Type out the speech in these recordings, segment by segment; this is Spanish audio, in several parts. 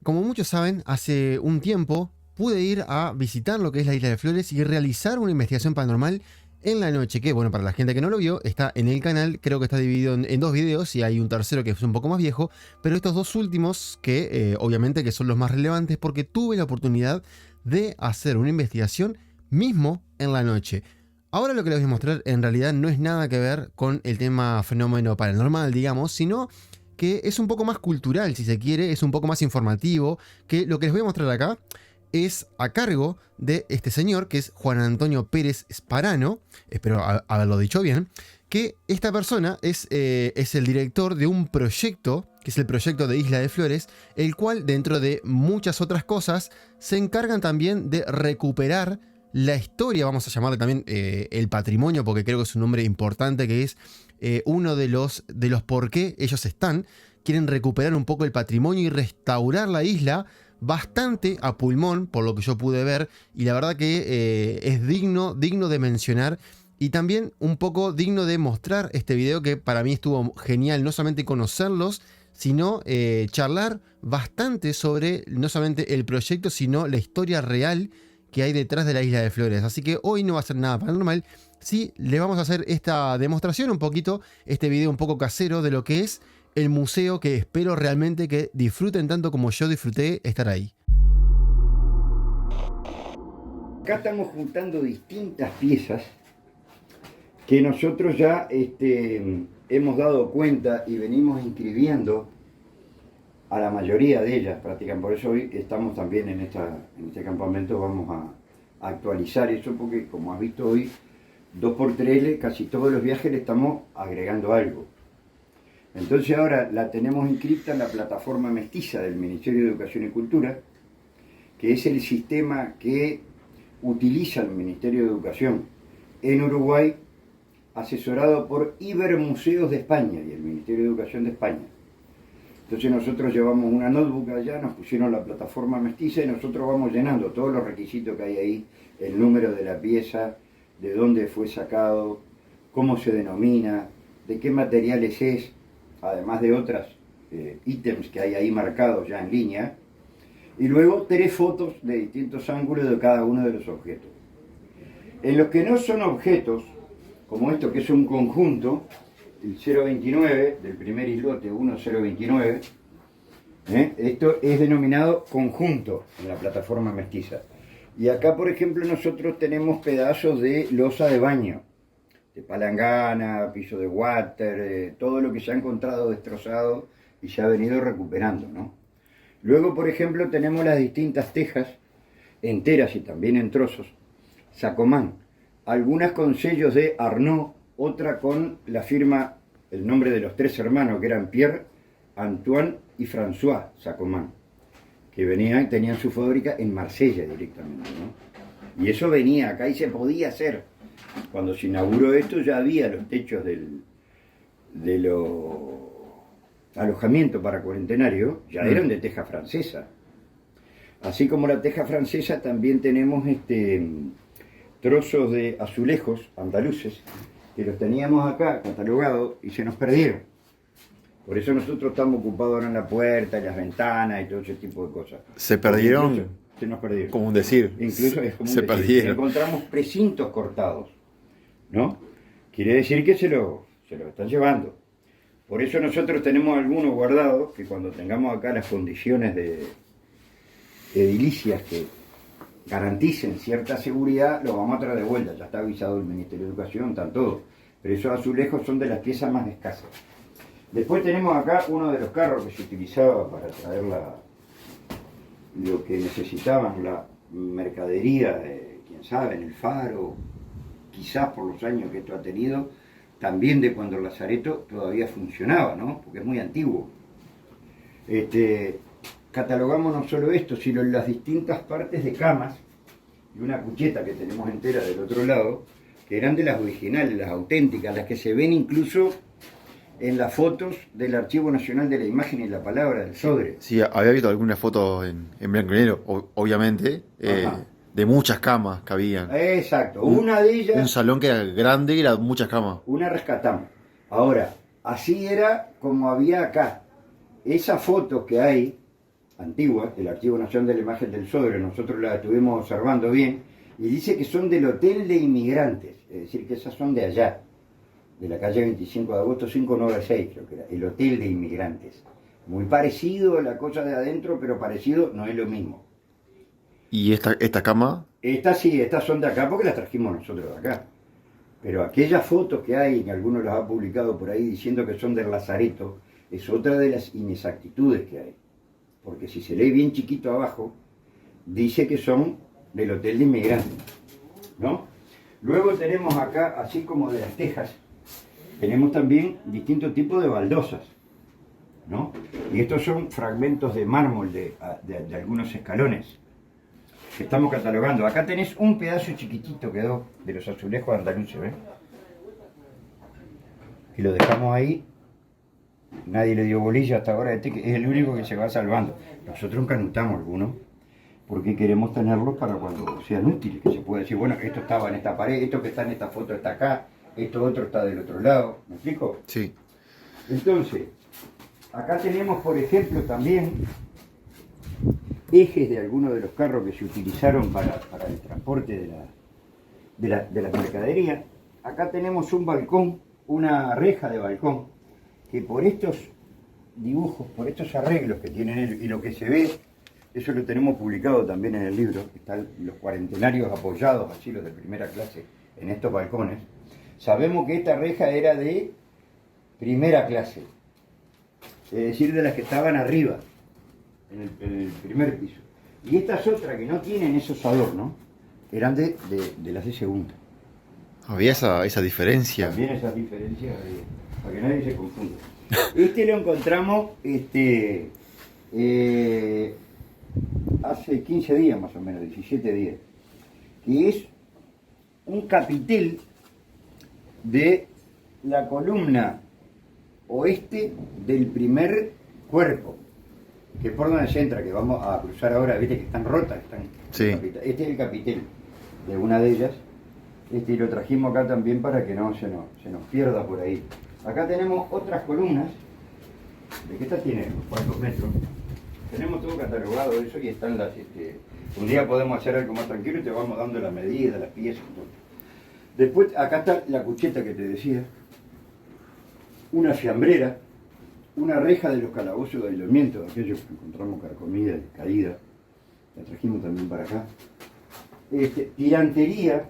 como muchos saben, hace un tiempo pude ir a visitar lo que es la Isla de Flores y realizar una investigación paranormal en la noche, que bueno, para la gente que no lo vio, está en el canal, creo que está dividido en dos videos y hay un tercero que es un poco más viejo, pero estos dos últimos que obviamente que son los más relevantes porque tuve la oportunidad de hacer una investigación mismo en la noche. Ahora lo que les voy a mostrar en realidad no es nada que ver con el tema fenómeno paranormal, digamos, sino que es un poco más cultural, si se quiere, es un poco más informativo, que lo que les voy a mostrar acá es a cargo de este señor, que es Juan Antonio Pérez Sparano, espero haberlo dicho bien, que esta persona es el director de un proyecto, que es el proyecto de Isla de Flores, el cual, dentro de muchas otras cosas, se encargan también de recuperar la historia, vamos a llamarle también el patrimonio, porque creo que es un nombre importante, que es uno de los por qué ellos quieren recuperar un poco el patrimonio y restaurar la isla bastante a pulmón, por lo que yo pude ver, y la verdad que es digno de mencionar y también un poco digno de mostrar este video, que para mí estuvo genial, no solamente conocerlos, sino charlar bastante sobre no solamente el proyecto, sino la historia real que hay detrás de la Isla de Flores. Así que hoy no va a ser nada paranormal, sí le vamos a hacer esta demostración un poquito, este video un poco casero de lo que es el museo, que espero realmente que disfruten tanto como yo disfruté estar ahí. Acá estamos juntando distintas piezas que nosotros ya hemos dado cuenta y venimos inscribiendo a la mayoría de ellas prácticamente. Por eso hoy estamos también en este campamento, vamos a actualizar eso, porque como has visto hoy, 2x3, casi todos los viajes le estamos agregando algo. Entonces ahora la tenemos inscripta en la plataforma mestiza del Ministerio de Educación y Cultura, que es el sistema que utiliza el Ministerio de Educación en Uruguay, asesorado por Ibermuseos de España y el Ministerio de Educación de España. Entonces nosotros llevamos una notebook allá, nos pusieron la plataforma mestiza y nosotros vamos llenando todos los requisitos que hay ahí, el número de la pieza, de dónde fue sacado, cómo se denomina, de qué materiales es, además de otros ítems que hay ahí marcados ya en línea, y luego 3 fotos de distintos ángulos de cada uno de los objetos. En los que no son objetos, como esto que es un conjunto, el 029 del primer islote 1029, esto es denominado conjunto en la plataforma mestiza. Y acá, por ejemplo, nosotros tenemos pedazos de losa de baño, de palangana, piso de water, todo lo que se ha encontrado destrozado y se ha venido recuperando, ¿no? Luego, por ejemplo, tenemos las distintas tejas enteras y también en trozos, Sacomán, algunas con sellos de Arnaud, otra con la firma, el nombre de los 3 hermanos, que eran Pierre, Antoine y François Sacomán, que tenían su fábrica en Marsella directamente, ¿no? Y eso venía acá y se podía hacer. Cuando se inauguró esto ya había los techos de los alojamientos para cuarentenario, ya eran de teja francesa. Así como la teja francesa, también tenemos trozos de azulejos andaluces que los teníamos acá catalogados y se nos perdieron. Por eso nosotros estamos ocupados ahora en la puerta, en las ventanas y todo ese tipo de cosas. ¿Se perdieron? Incluso, se nos perdieron. Como un decir. Incluso es como se un decir. Perdieron. Encontramos precintos cortados, ¿no? Quiere decir que se lo están llevando. Por eso nosotros tenemos algunos guardados que cuando tengamos acá las condiciones edilicias que garanticen cierta seguridad, los vamos a traer de vuelta. Ya está avisado el Ministerio de Educación, están todos. Pero esos azulejos son de las piezas más escasas. Después tenemos acá uno de los carros que se utilizaba para traer lo que necesitaban, la mercadería, quién sabe, en el faro, quizás por los años que esto ha tenido, también de cuando el lazareto todavía funcionaba, ¿no? Porque es muy antiguo. Catalogamos no solo esto, sino las distintas partes de camas y una cucheta que tenemos entera del otro lado, que eran de las originales, las auténticas, las que se ven incluso en las fotos del Archivo Nacional de la Imagen y la Palabra del Sodre. Sí, había visto algunas fotos en blanco y negro, obviamente, de muchas camas que habían. Exacto, una de ellas... Un salón que era grande y era muchas camas. Una rescatamos. Ahora, así era como había acá. Esa foto que hay antigua, el Archivo Nacional de la Imagen del Sodre, nosotros la estuvimos observando bien, y dice que son del Hotel de Inmigrantes, es decir, que esas son de allá, de la calle 25 de agosto 596, creo que era, el Hotel de Inmigrantes. Muy parecido a la cosa de adentro, pero parecido no es lo mismo. ¿Y esta cama? Estas sí, estas son de acá porque las trajimos nosotros de acá. Pero aquellas fotos que hay, que algunos las ha publicado por ahí diciendo que son del Lazareto, es otra de las inexactitudes que hay. Porque si se lee bien chiquito abajo, dice que son del Hotel de Inmigrantes, ¿no? Luego tenemos acá, así como de las tejas, tenemos también distintos tipos de baldosas, ¿no? Y estos son fragmentos de mármol de algunos escalones que estamos catalogando. Acá tenés un pedazo chiquitito quedó de los azulejos andaluces, ¿ves? Y lo dejamos ahí. Nadie le dio bolilla hasta ahora, este es el único que se va salvando. Nosotros encanutamos algunos porque queremos tenerlos para cuando sean útiles, que se pueda decir, bueno, esto estaba en esta pared, esto que está en esta foto está acá, esto otro está del otro lado, ¿me explico? Sí. Entonces, acá tenemos, por ejemplo, también ejes de algunos de los carros que se utilizaron para el transporte de la mercadería. Acá tenemos un balcón, una reja de balcón, que por estos dibujos, por estos arreglos que tienen él, y lo que se ve, eso lo tenemos publicado también en el libro, están los cuarentenarios apoyados, así los de primera clase, en estos balcones. Sabemos que esta reja era de primera clase, es decir, de las que estaban arriba, en el primer piso. Y estas otras que no tienen esos adornos, eran de las de segunda. Había esa diferencia. También esas diferencias, para que nadie se confunda. Este lo encontramos hace 15 días más o menos, 17 días, que es un capitel de la columna oeste del primer cuerpo, que por donde se entra, que vamos a cruzar ahora, viste que están rotas, Sí. Este es el capitel de una de ellas, y lo trajimos acá también para que no se nos pierda por ahí. Acá tenemos otras columnas, de que esta tiene cuántos metros, tenemos todo catalogado eso y están las, un día podemos hacer algo más tranquilo y te vamos dando la medida, las piezas, todo. Después acá está la cucheta que te decía, una fiambrera, una reja de los calabozos de aislamiento, aquellos que encontramos carcomida y caída, la trajimos también para acá. Tirantería,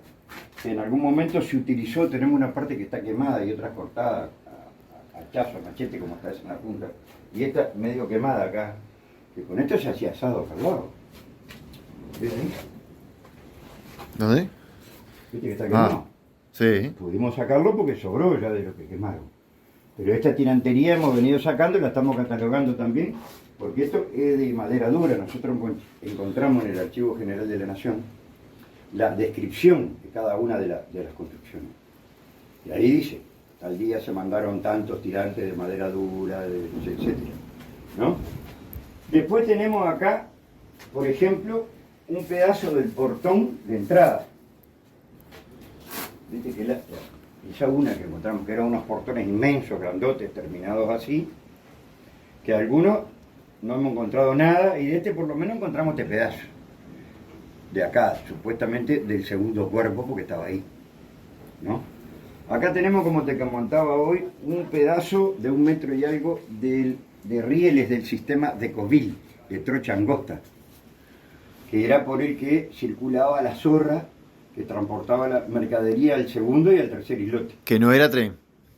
que en algún momento se utilizó, tenemos una parte que está quemada y otra cortada a hachazo, a machete, como está esa en la punta, y esta medio quemada acá, que con esto se hacía asado acá al lado. ¿Ves ahí? ¿Dónde? ¿Viste que está quemado? Sí. Pudimos sacarlo porque sobró ya de lo que quemaron. Pero esta tirantería hemos venido sacando y la estamos catalogando también, porque esto es de madera dura. Nosotros encontramos en el Archivo General de la Nación la descripción de cada una de las construcciones. Y ahí dice, tal día se mandaron tantos tirantes de madera dura, etc. ¿No? Después tenemos acá, por ejemplo, un pedazo del portón de entrada. Viste que esa una que encontramos, que eran unos portones inmensos, grandotes, terminados así, que algunos no hemos encontrado nada, y de este por lo menos encontramos este pedazo. De acá, supuestamente del segundo cuerpo, porque estaba ahí, ¿no? Acá tenemos, como te comentaba hoy, un pedazo de 1 metro y algo de rieles del sistema de Covil, de trocha angosta, que era por el que circulaba la zorra que transportaba la mercadería al segundo y al tercer islote. Que no era tren.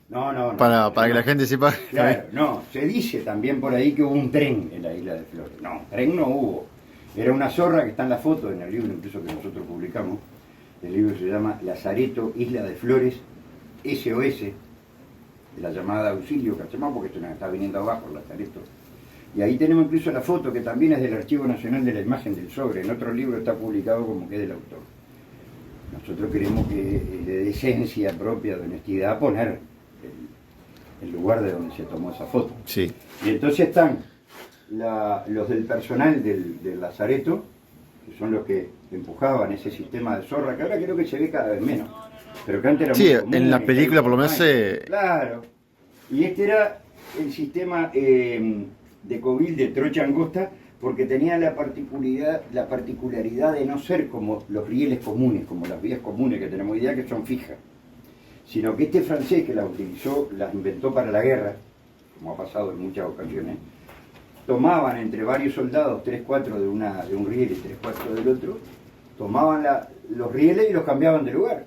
No. Para que la gente sepa. Claro, no. Se dice también por ahí que hubo un tren en la isla de Flores. No, tren no hubo. Era una zorra que está en la foto, en el libro incluso que nosotros publicamos. El libro se llama Lazareto, Isla de Flores, SOS, de la llamada auxilio, ¿cachai? Porque esto nos está viniendo abajo, Lazareto. Y ahí tenemos incluso la foto que también es del Archivo Nacional de la Imagen del Sodre. En otro libro está publicado como que es del autor. Nosotros queremos que es de decencia propia, de honestidad, poner el lugar de donde se tomó esa foto. Sí. Y entonces están los del personal del Lazareto, que son los que empujaban ese sistema de zorra, que ahora creo que se ve cada vez menos, pero que antes era Sí, muy común, en la película por lo menos se... Claro. Y este era el sistema de Covil de trocha angosta, porque tenía la particularidad de no ser como los rieles comunes, como las vías comunes que tenemos hoy día, que son fijas, sino que este francés que las utilizó, las inventó para la guerra, como ha pasado en muchas ocasiones, tomaban entre varios soldados, 3-4 de un riel y 3-4 del otro, tomaban los rieles y los cambiaban de lugar.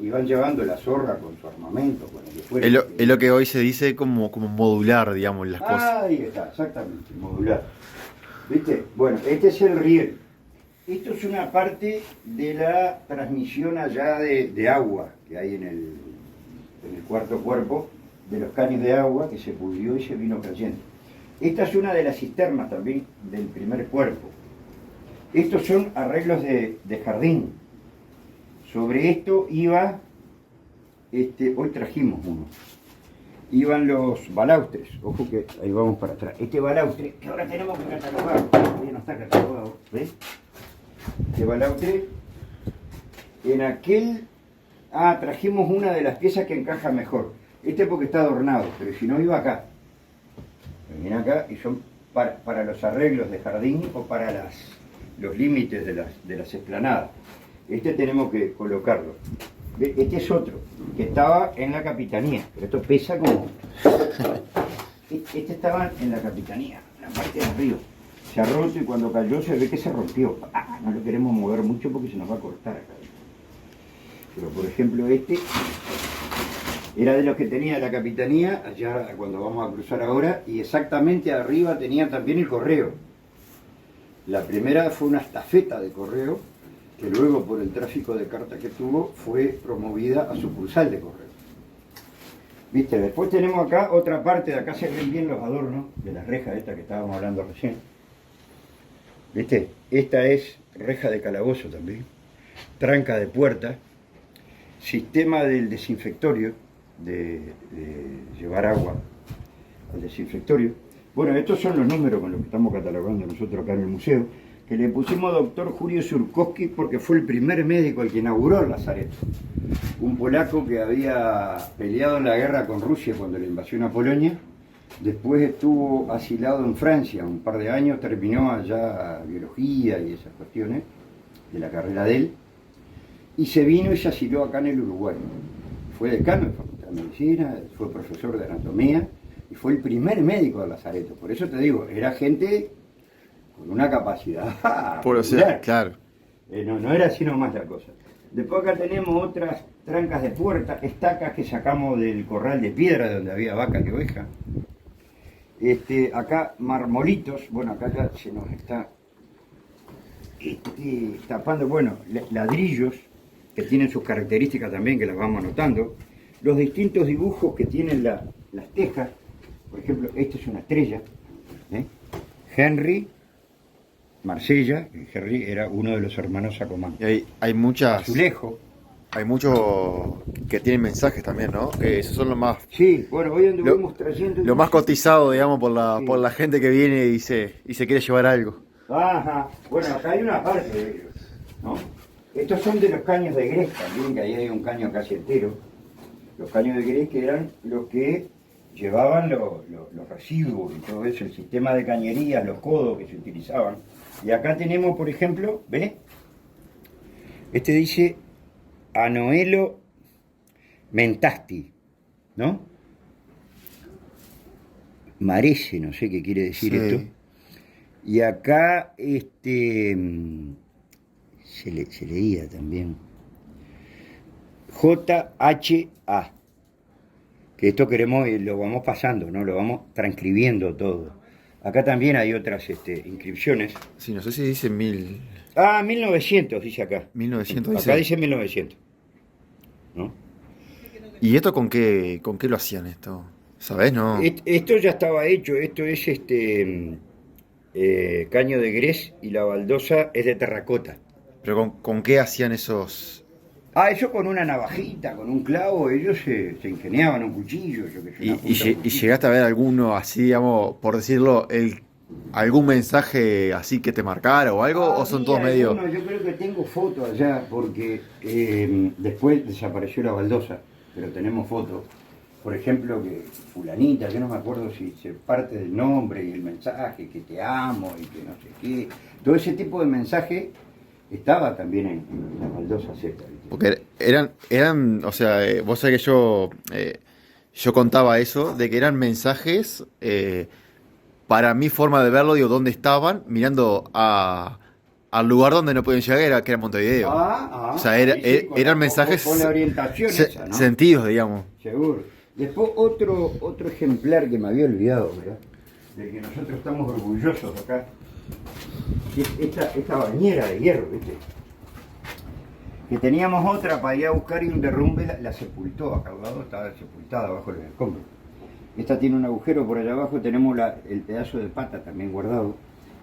Iban llevando la zorra con su armamento, con el que fuera. Es lo que hoy se dice como modular, digamos, las cosas. Ahí está, exactamente, modular. ¿Viste? Bueno, este es el riel. Esto es una parte de la transmisión allá de agua que hay en el cuarto cuerpo, de los caños de agua que se pudrió y se vino cayendo. Esta es una de las cisternas también del primer cuerpo. Estos son arreglos de jardín. Sobre esto iba, hoy trajimos uno, iban los balaustres. Ojo que ahí vamos para atrás. Este balaustre, que ahora tenemos que catalogar, todavía no está catalogado, ¿ves? Este balaustre, en aquel, trajimos una de las piezas que encaja mejor. Este porque está adornado, pero si no iba acá. Viene acá y son para los arreglos de jardín o para los límites de las esplanadas. Este tenemos que colocarlo. Este es otro, que estaba en la capitanía, pero esto pesa como... Este estaba en la capitanía, en la parte de arriba. Se ha roto y cuando cayó se ve que se rompió. No lo queremos mover mucho porque se nos va a cortar acá. Pero por ejemplo este era de los que tenía la capitanía, allá cuando vamos a cruzar ahora, y exactamente arriba tenía también el correo. La primera fue una estafeta de correo, que luego por el tráfico de cartas que tuvo, fue promovida a sucursal de correo. ¿Viste? Después tenemos acá otra parte, de acá se ven bien los adornos de las rejas esta que estábamos hablando recién. ¿Viste? Esta es reja de calabozo también, tranca de puerta, sistema del desinfectorio, de llevar agua al desinfectorio. Bueno, estos son los números con los que estamos catalogando nosotros acá en el museo, que le pusimos doctor Julio Surkowski porque fue el primer médico el que inauguró el lazareto. Un polaco que había peleado en la guerra con Rusia cuando la invasión a Polonia, después estuvo asilado en Francia un par de años, terminó allá biología y esas cuestiones de la carrera de él, y se vino y se asiló acá en el Uruguay. Fue decano de Facultad de Medicina, fue profesor de anatomía y fue el primer médico del lazareto. Por eso te digo, era gente con una capacidad. Por sea, claro. No era así nomás la cosa. Después acá tenemos otras trancas de puerta, estacas que sacamos del corral de piedra donde había vaca y oveja. Acá marmolitos, bueno, acá ya se nos está tapando, bueno, ladrillos que tienen sus características también, que las vamos anotando. Los distintos dibujos que tienen las tejas, por ejemplo, esta es una estrella, Henry, Marsella, Henry era uno de los hermanos Sacomán. Y hay muchas... Azulejo. Hay muchos que tienen mensajes también, ¿no? Esos son los más... Sí, bueno, hoy anduvimos trayendo... Lo más cotizado, digamos, por Sí. la gente que viene y se quiere llevar algo. Ajá, bueno, acá hay una parte de ellos, ¿no? Estos son de los caños de Grés también, que ahí hay un caño casi entero. Los caños de Grés que eran los que llevaban los residuos y todo eso, el sistema de cañerías, los codos que se utilizaban. Y acá tenemos, por ejemplo, ¿ves? Este dice Anoelo Mentasti, ¿no? Marece, no sé qué quiere decir Sí. esto. Y acá se leía también JHA, que esto queremos y lo vamos pasando, ¿no? Lo vamos transcribiendo todo. Acá también hay otras inscripciones. Sí, no sé si dice 1900 dice acá. 1900 Acá dice. dice 1900. ¿No? ¿Y esto con qué lo hacían esto? ¿Sabés, no? Esto ya estaba hecho, esto es caño de grés y la baldosa es de terracota. Pero ¿con qué hacían esos...? Eso con una navajita, con un clavo, ellos se ingeniaban un cuchillo, yo que sé, una punta de ¿Y cuchillo. llegaste a ver alguno así, digamos, por decirlo, algún mensaje así que te marcara o algo? ¿O son todos Mira, medio...? yo creo que tengo fotos allá, porque después desapareció la baldosa, pero tenemos fotos. por ejemplo, que fulanita, yo no me acuerdo si se parte del nombre y el mensaje, que te amo y que no sé qué. Todo ese tipo de mensaje estaba también en la baldosa Z. ¿Viste? Porque eran, o sea, vos sabés que yo contaba eso, de que eran mensajes, para mi forma de verlo, digo, dónde estaban, mirando al lugar donde no podían llegar, que era Montevideo. O sea, ahí sí, eran mensajes con la orientación esa, ¿no? sentidos, digamos. Seguro. Después otro ejemplar que me había olvidado, ¿verdad? Del que nosotros estamos orgullosos acá, que es esta bañera de hierro, ¿viste? Que teníamos otra para ir a buscar y un derrumbe la sepultó acá al lado, estaba sepultada bajo los escombros. Esta tiene un agujero por allá abajo, tenemos el pedazo de pata también guardado,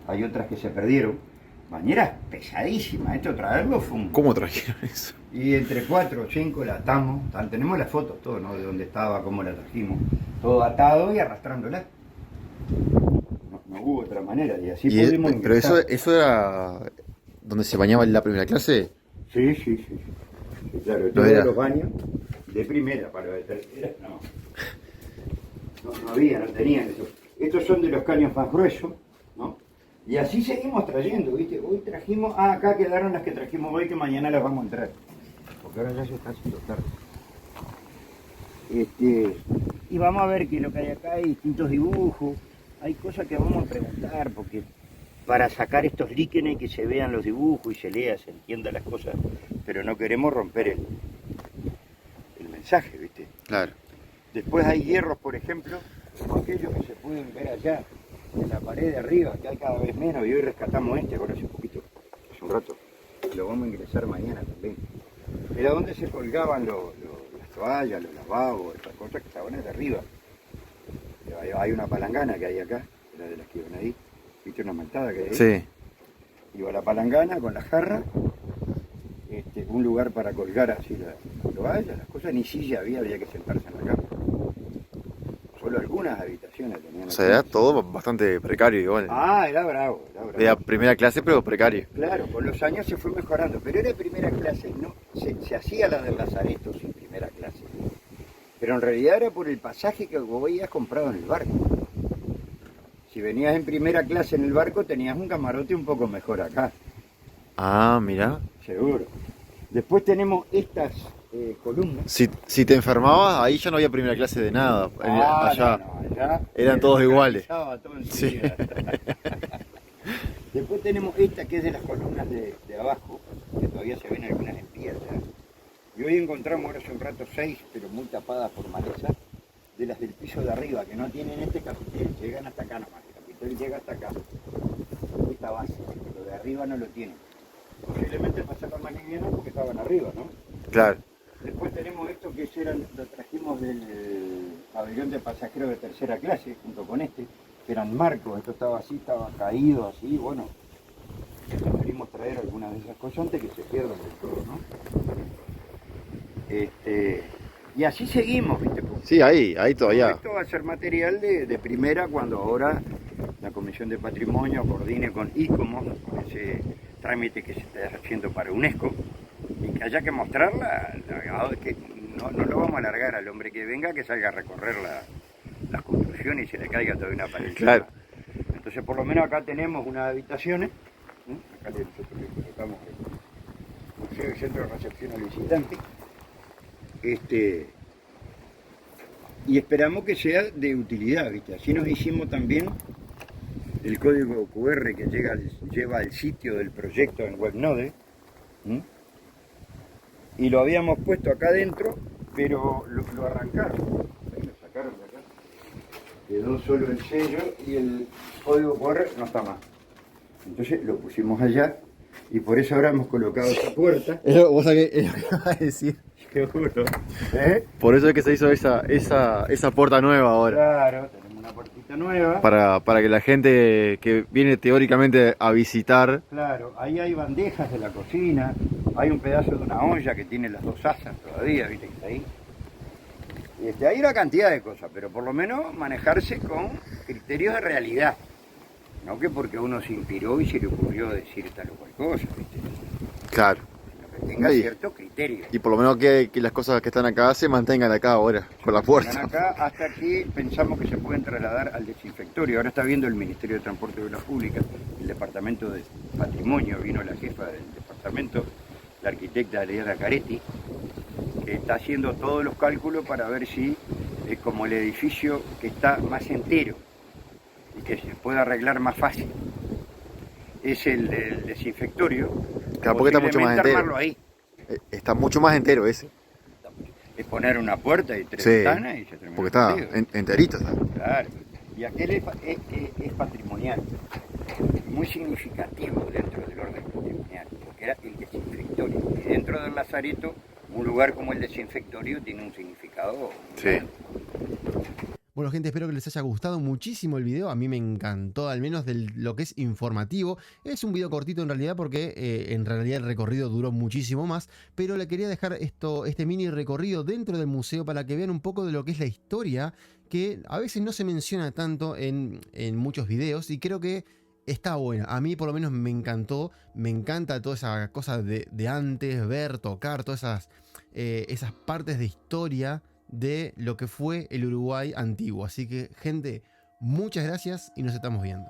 hay otras que se perdieron. Bañeras pesadísimas, esto traerlo fue un... ¿Cómo trajeron eso? Y entre 4 o 5 la atamos, tenemos las fotos, todo, ¿no? De dónde estaba, cómo la trajimos, todo atado y arrastrándola. No hubo otra manera, y así pudimos pero ingresar. eso era donde se bañaba en la primera clase. Sí, claro, No todos era. los baños de primera, para de tercera, no había, no tenían eso. Estos son de los caños más gruesos, ¿no? Y así seguimos trayendo, ¿viste? Hoy trajimos, acá quedaron las que trajimos hoy, que mañana las vamos a entrar, porque ahora ya se está haciendo tarde. Y vamos a ver que lo que hay acá hay distintos dibujos, hay cosas que vamos a preguntar, porque para sacar estos líquenes que se vean los dibujos y se lea, se entienda las cosas, pero no queremos romper el mensaje, ¿viste? Claro. Después hay hierros, por ejemplo, como aquellos que se pueden ver allá, en la pared de arriba, que hay cada vez menos, y hoy rescatamos ahora hace poquito, hace un rato, lo vamos a ingresar mañana también. Era donde se colgaban las toallas, los lavabos, estas cosas que estaban de arriba. Hay una palangana que hay acá, era de las que iban ahí, viste una mantada que hay ahí. Sí. Iba la palangana con la jarra, un lugar para colgar así la toalla, las cosas, ni silla había que sentarse en la cama. Solo algunas habitaciones tenían. O sea, era todo bastante precario igual. Era bravo. Era primera clase, pero precario. Claro, con los años se fue mejorando, pero era primera clase, no, se hacía la del Lazareto sin primera clase. Pero en realidad era por el pasaje que vos habías comprado en el barco. Si venías en primera clase en el barco, tenías un camarote un poco mejor acá. Ah, mira. Seguro. Después tenemos estas columnas. Si te enfermabas, ahí ya no había primera clase de nada. Allá allá eran todos iguales. Todo Sí. Después tenemos esta que es de las columnas de abajo, que todavía se ven algunas en pie allá. Y hoy encontramos ahora hace un rato 6, pero muy tapadas por maleza, de las del piso de arriba, que no tienen este capitel, llegan hasta acá nomás, el capitel llega hasta acá, esta base, pero de arriba no lo tienen. Posiblemente pasaron más liviano porque estaban arriba, ¿no? Claro. Después tenemos esto que lo trajimos del pabellón de pasajeros de tercera clase, junto con que eran marcos, esto estaba así, estaba caído así, bueno, preferimos traer algunas de esas cosas antes que se pierdan del todo, ¿no? Y así seguimos, ¿viste? Sí, ahí todavía. Esto va a ser material de primera cuando ahora la Comisión de Patrimonio coordine con ICOMOS, con ese trámite que se está haciendo para UNESCO, y que haya que mostrarla, que no lo vamos a alargar al hombre que venga, que salga a recorrer las construcciones y se le caiga toda una pared. Claro. Entonces por lo menos acá tenemos unas habitaciones, acá nosotros le colocamos el museo y centro de recepción al visitante, y esperamos que sea de utilidad, ¿viste? Así nos hicimos también el código QR que lleva al sitio del proyecto en WebNode, y lo habíamos puesto acá adentro, pero lo arrancaron, ahí lo sacaron de acá, quedó solo el sello y el código QR no está más. Entonces lo pusimos allá y por eso ahora hemos colocado esa puerta. Vos sabés que es lo que iba a decir. Seguro. Por eso es que se hizo esa puerta nueva ahora. Claro, tenemos una puertita nueva. Para que la gente que viene teóricamente a visitar. Claro, ahí hay bandejas de la cocina, hay un pedazo de una olla que tiene las dos asas todavía, viste que está ahí. Hay una cantidad de cosas, pero por lo menos manejarse con criterios de realidad. No que porque uno se inspiró y se le ocurrió decir tal o cual cosa, ¿viste? Claro. Sino que tenga Sí. cierto criterio. Y por lo menos que las cosas que están acá se mantengan acá ahora, con la Están puerta. acá hasta que pensamos que se pueden trasladar al desinfectorio. Ahora está viendo el Ministerio de Transporte de Obras Públicas, el Departamento de Patrimonio, vino la jefa del departamento, la arquitecta Adriana Caretti, que está haciendo todos los cálculos para ver si es como el edificio que está más entero y que se puede arreglar más fácil. Es el del desinfectorio. Claro, porque está mucho más Posiblemente entero. armarlo ahí. Está mucho más entero ese. Es poner una puerta y tres Sí, ventanas y se termina. porque el está partido. enterito. Está. Claro. Y aquel es patrimonial, muy significativo dentro del orden patrimonial, porque era el desinfectorio. Y dentro del lazareto, un lugar como el desinfectorio tiene un significado. Sí. Bueno, gente, espero que les haya gustado muchísimo el video. A mí me encantó, al menos de lo que es informativo. Es un video cortito en realidad porque en realidad el recorrido duró muchísimo más. Pero le quería dejar este mini recorrido dentro del museo para que vean un poco de lo que es la historia, que a veces no se menciona tanto en muchos videos. Y creo que está buena. A mí por lo menos me encantó. Me encanta toda esa cosa de antes, ver, tocar, todas esas partes de historia de lo que fue el Uruguay antiguo. Así que, gente, muchas gracias y nos estamos viendo.